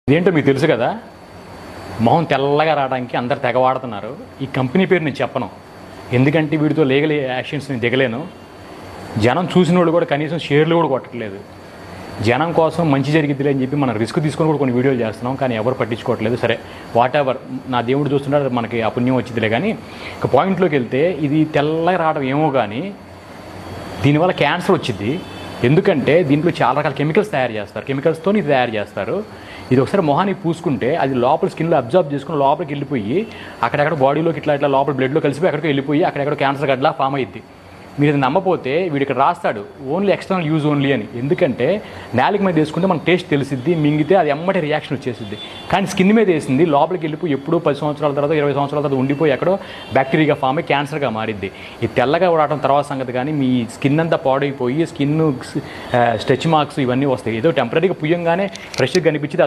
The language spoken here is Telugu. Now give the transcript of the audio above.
ఇదేంటో మీకు తెలుసు కదా, మొహం తెల్లగా రావడానికి అందరు తెగ వాడుతున్నారు. ఈ కంపెనీ పేరు నేను చెప్పను, ఎందుకంటే వీడితో లీగల్ యాక్షన్స్ నేను దిగలేను. జనం చూసిన వాళ్ళు కూడా కనీసం షేర్లు కూడా కొట్టట్లేదు. జనం కోసం మంచి జరిగిద్దిలే అని చెప్పి మనం రిస్క్ తీసుకొని కూడా కొన్ని వీడియోలు చేస్తున్నాం, కానీ ఎవరు పట్టించుకోవట్లేదు. సరే వాట్ ఎవర్, నా దేవుడు చూస్తుంటే మనకి ఆ పుణ్యం వచ్చిందిలే. కానీ ఇక పాయింట్లోకి వెళ్తే, ఇది తెల్లగా రావడం ఏమో కానీ దీనివల్ల క్యాన్సర్ వచ్చింది. ఎందుకంటే దీంట్లో చాలా రకాల కెమికల్స్ తయారు చేస్తారు, కెమికల్స్తో ఇది తయారు చేస్తారు. ఇది ఒకసారి మొహానికి పూసుకుంటే అది లోపల స్కిన్లో అబ్జర్వ్ చేసుకుని లోపలికి వెళ్ళిపోయి అక్కడెక్కడ బాడీలోకి ఇట్లా లోపల బ్లడ్లో కలిసిపోయి అక్కడికి వెళ్ళిపోయి అక్కడెక్కడ క్యాన్సర్ గడ్లా ఫామ్ అయ్యిద్ది. మీరు ఇది నమ్మపోతే వీడు ఇక్కడ రాస్తాడు ఓన్లీ ఎక్స్టర్నల్ యూజ్ ఓన్లీ అని. ఎందుకంటే నాలుక మీద వేసుకుంటే మనకు టేస్ట్ తెలిసిద్ది, మింగితే అది ఎమ్మటి రియాక్షన్ వచ్చేసిద్ది. కానీ స్కిన్ మీద వేసింది లోపలికి వెళ్ళిపోయి ఎప్పుడో 10 సంవత్సరాల తర్వాత 20 సంవత్సరాల తర్వాత ఉండిపోయి ఎక్కడో బ్యాక్టీరియా ఫామ్ అయ్యి క్యాన్సర్గా మారిద్ది. ఈ తెల్లగా రావడం తర్వాత సంగతి, కానీ మీ స్కిన్ అంతా పాడైపోయి స్కిన్ స్ట్రెచ్ మార్క్స్ ఇవన్నీ వస్తాయి. ఏదో టెంపరీగా పుయ్యంగానే ఫ్రెష్గా కనిపించింది.